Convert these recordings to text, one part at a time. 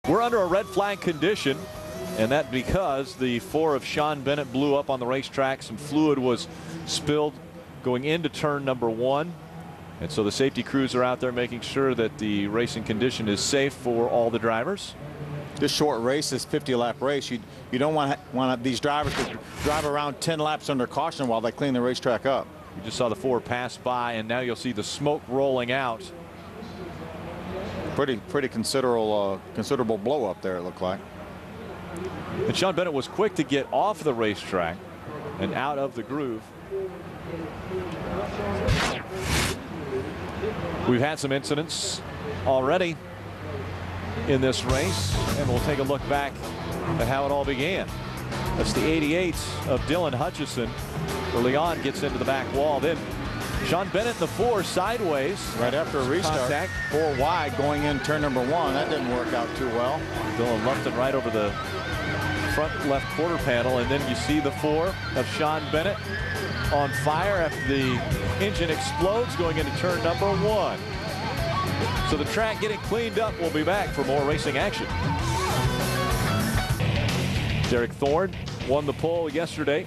We're under a red flag condition, and that because the 4 of Sean Bennett blew up on the racetrack. Some fluid was spilled going into turn number 1. And so the safety crews are out there making sure that the racing condition is safe for all the drivers. This short race, this 50-lap race, you don't want these drivers to drive around 10 laps under caution while they clean the racetrack up. You just saw the 4 pass by, and now you'll see the smoke rolling out. Pretty considerable blow up there, it looked like. And Sean Bennett was quick to get off the racetrack and out of the groove. We've had some incidents already in this race, and we'll take a look back at how it all began. That's the 88 of Dylan Hutchison, where Leon gets into the back wall. Then Sean Bennett in the 4 sideways. Right after a restart. Contact. 4 wide going in turn number 1. That didn't work out too well. Dylan Lupton right over the front left quarter panel, and then you see the 4 of Sean Bennett on fire after the engine explodes going into turn number 1. So the track getting cleaned up. We'll be back for more racing action. Derek Thorne won the pole yesterday.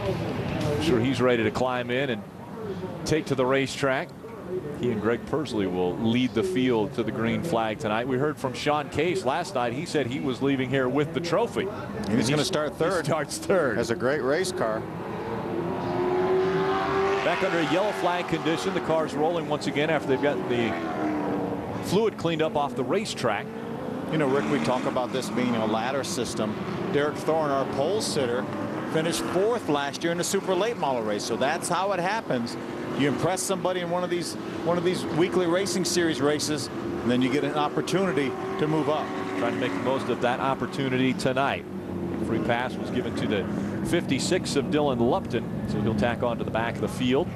I'm sure he's ready to climb in and take to the racetrack. He and Greg Pursley will lead the field to the green flag tonight. We heard from Sean Case last night. He said he was leaving here with the trophy. He's going to start third. He starts third. Has a great race car. Back under a yellow flag condition. The car's rolling once again after they've got the fluid cleaned up off the racetrack. You know, Rick, we talk about this being a ladder system. Derek Thorne, our pole sitter, finished 4th last year in the super late model race. So that's how it happens. You impress somebody in one of these weekly racing series races, and then you get an opportunity to move up. Trying to make the most of that opportunity tonight. Free pass was given to the 56 of Dylan Lupton, so he'll tack on to the back of the field.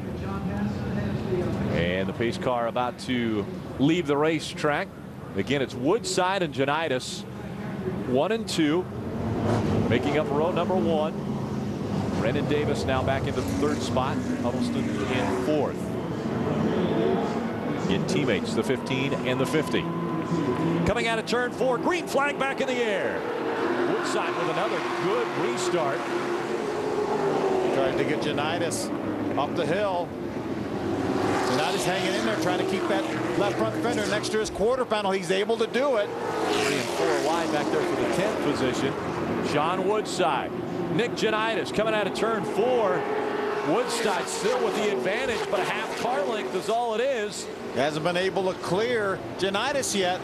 And the pace car about to leave the racetrack. Again, it's Woodside and Janitas, 1 and 2, making up row number 1. Brandon Davis now back into the 3rd spot. Huddleston in 4th. In teammates, the 15 and the 50. Coming out of turn 4, green flag back in the air. Woodside with another good restart. Trying to get Janitas up the hill. Janitas hanging in there, trying to keep that left front fender next to his quarter panel. He's able to do it. 3 and 4 wide back there for the 10th position. Sean Woodside. Nick Janitas coming out of turn 4. Woodside still with the advantage, but a half car length is all it is. Hasn't been able to clear Janitas yet.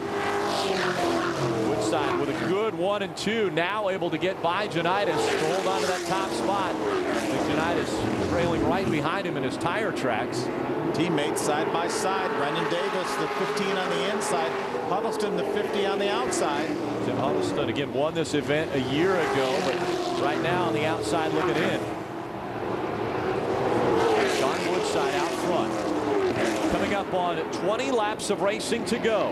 Woodside with a good 1 and 2, now able to get by Janitas to hold on to that top spot. Nick Janitas trailing right behind him in his tire tracks. Teammates side by side. Brandon Davis, the 15 on the inside. Huddleston, the 50 on the outside. Tim Huddleston again won this event a year ago, but right now on the outside looking in. Sean Woodside out front. Coming up on 20 laps of racing to go.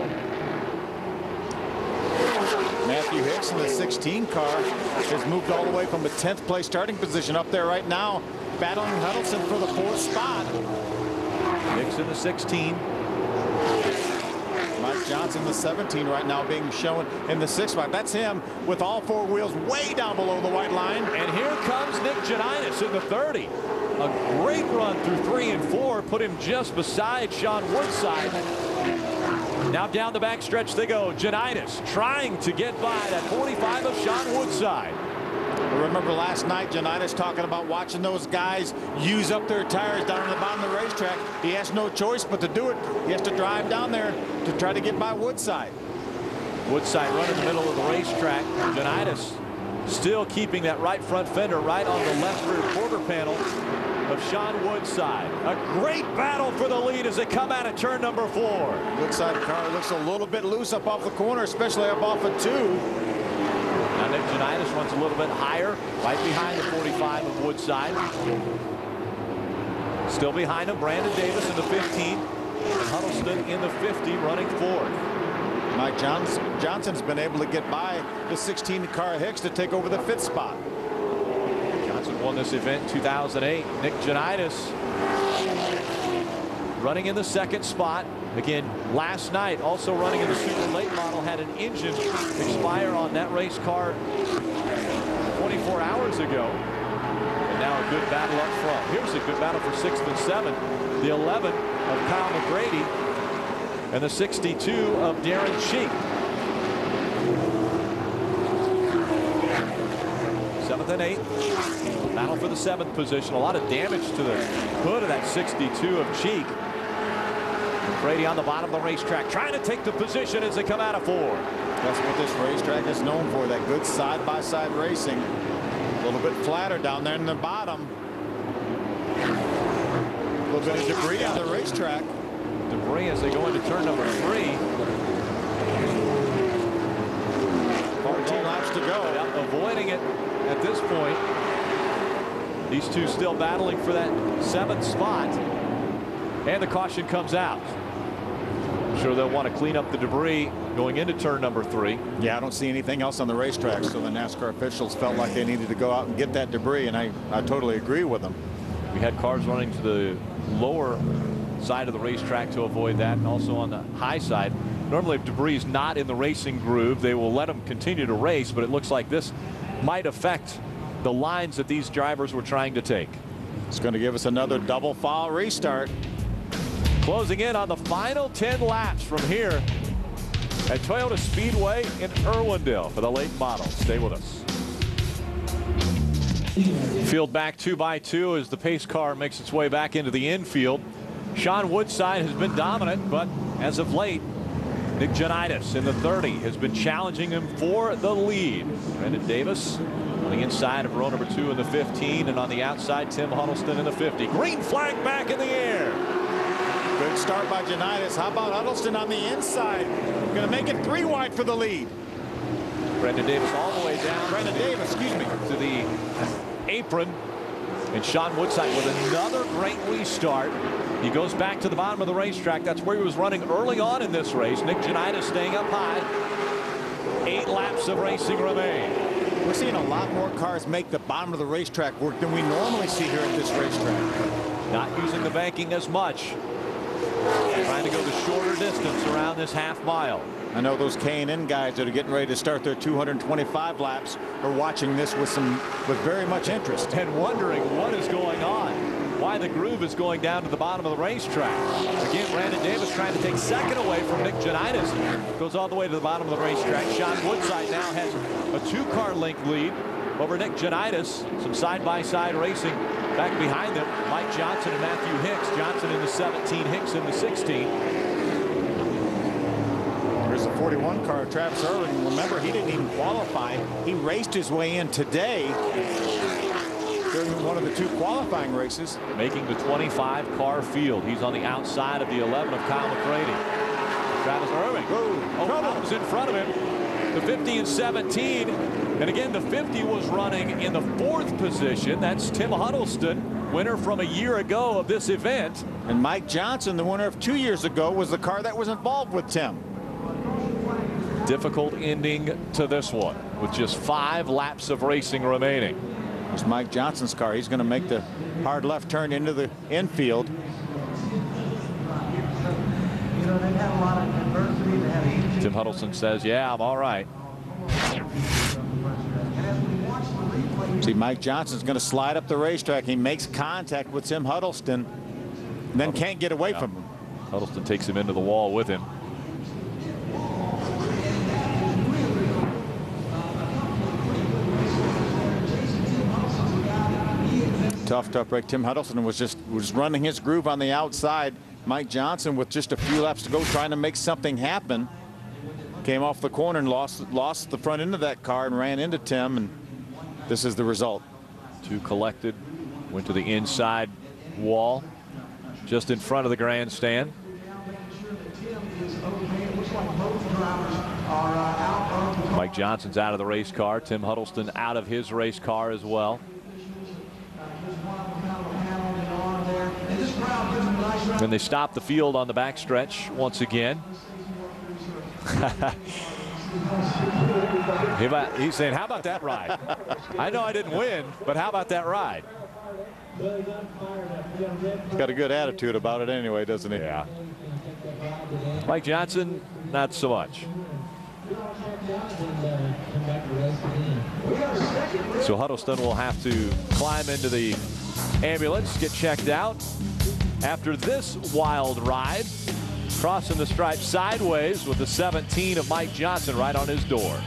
Matthew Hicks in the 16 car has moved all the way from the 10th place starting position up there right now, battling Huddleston for the 4th spot. Hicks in the 16. Mike Johnson, the 17 right now being shown in the 6th spot. That's him with all 4 wheels way down below the white line. And here comes Nick Janitas in the 30. A great run through 3 and 4, put him just beside Sean Woodside. Now down the back stretch they go. Janitas trying to get by that 45 of Sean Woodside. I remember last night Janitas talking about watching those guys use up their tires down on the bottom of the racetrack. He has no choice but to do it. He has to drive down there to try to get by Woodside. Woodside running the middle of the racetrack. Janitas still keeping that right front fender right on the left rear quarter panel of Sean Woodside. A great battle for the lead as they come out of turn number 4. Woodside car looks a little bit loose up off the corner, especially up off of 2. Now Nick Janitas runs a little bit higher, right behind the 45 of Woodside. Still behind him, Brandon Davis in the 15, and Huddleston in the 50 running 4th. Mike Johnson's been able to get by the 16 car Hicks to take over the 5th spot. Johnson won this event in 2008. Nick Janitas running in the 2nd spot. Again, last night, also running in the super late model, had an engine expire on that race car 24 hours ago. And now a good battle up front. Here's a good battle for 6th and 7th. The 11 of Kyle McGrady and the 62 of Darren Sheik. 7th and 8th. Battle for the 7th position. A lot of damage to the hood of that 62 of Cheek. Brady on the bottom of the racetrack, trying to take the position as they come out of 4. That's what this racetrack is known for, that good side-by-side racing. A little bit flatter down there in the bottom. A little bit of debris on the racetrack. Debris as they go into turn number 3. 14 laps to go. Avoiding it at this point. These two still battling for that 7th spot. And the caution comes out. I'm sure they'll want to clean up the debris going into turn number 3. Yeah, I don't see anything else on the racetrack, so the NASCAR officials felt like they needed to go out and get that debris, and I totally agree with them. We had cars running to the lower side of the racetrack to avoid that, and also on the high side. Normally, if debris is not in the racing groove, they will let them continue to race, but it looks like this might affect the lines that these drivers were trying to take. It's going to give us another double foul restart. Closing in on the final 10 laps from here at Toyota Speedway in Irwindale for the late model. Stay with us. Field back 2 by 2 as the pace car makes its way back into the infield. Sean Woodside has been dominant, but as of late, Nick Janitis in the 30 has been challenging him for the lead. Brandon Davis on the inside of row number 2 in the 15, and on the outside, Tim Huddleston in the 50. Green flag back in the air. Good start by Janitis. How about Huddleston on the inside? Going to make it 3 wide for the lead. Brandon Davis all the way down. Brandon Davis, excuse me. To the apron. And Sean Woodside with another great restart. He goes back to the bottom of the racetrack. That's where he was running early on in this race. Nick Janitis staying up high. 8 laps of racing remain. We're seeing a lot more cars make the bottom of the racetrack work than we normally see here at this racetrack. Not using the banking as much. Trying to go the shorter distance around this half mile. I know those K&N guys that are getting ready to start their 225 laps are watching this with very much interest. And wondering what is going on. Why the groove is going down to the bottom of the racetrack. Again, Brandon Davis trying to take second away from Nick Janitis. Goes all the way to the bottom of the racetrack. Sean Woodside now has a 2-car length lead over Nick Janitis. Some side-by-side racing back behind them. Mike Johnson and Matthew Hicks. Johnson in the 17, Hicks in the 16. There's a 41 car, Travis Irwin. Remember, he didn't even qualify. He raced his way in today during one of the 2 qualifying races. Making the 25 car field. He's on the outside of the 11 of Kyle McGrady. Travis Irwin. Trouble in front of him. The 50 and 17. And again, the 50 was running in the 4th position. That's Tim Huddleston, winner from a year ago of this event. And Mike Johnson, the winner of 2 years ago, was the car that was involved with Tim. Difficult ending to this one with just 5 laps of racing remaining. It's Mike Johnson's car. He's going to make the hard left turn into the infield. Tim Huddleston says, yeah, I'm all right. See, Mike Johnson's going to slide up the racetrack. He makes contact with Tim Huddleston, then can't get away from him. Huddleston takes him into the wall with him. Tough break. Tim Huddleston was running his groove on the outside. Mike Johnson, with just a few laps to go, trying to make something happen, came off the corner and lost the front end of that car and ran into Tim, and this is the result. 2 collected, went to the inside wall just in front of the grandstand. Mike Johnson's out of the race car. Tim Huddleston out of his race car as well. And they stop the field on the backstretch once again. He's saying, how about that ride? I know I didn't win, but how about that ride? He's got a good attitude about it anyway, doesn't he? Yeah. Mike Johnson, not so much. So Huddleston will have to climb into the ambulance, get checked out after this wild ride, crossing the stripe sideways with the 17 of Mike Johnson right on his door.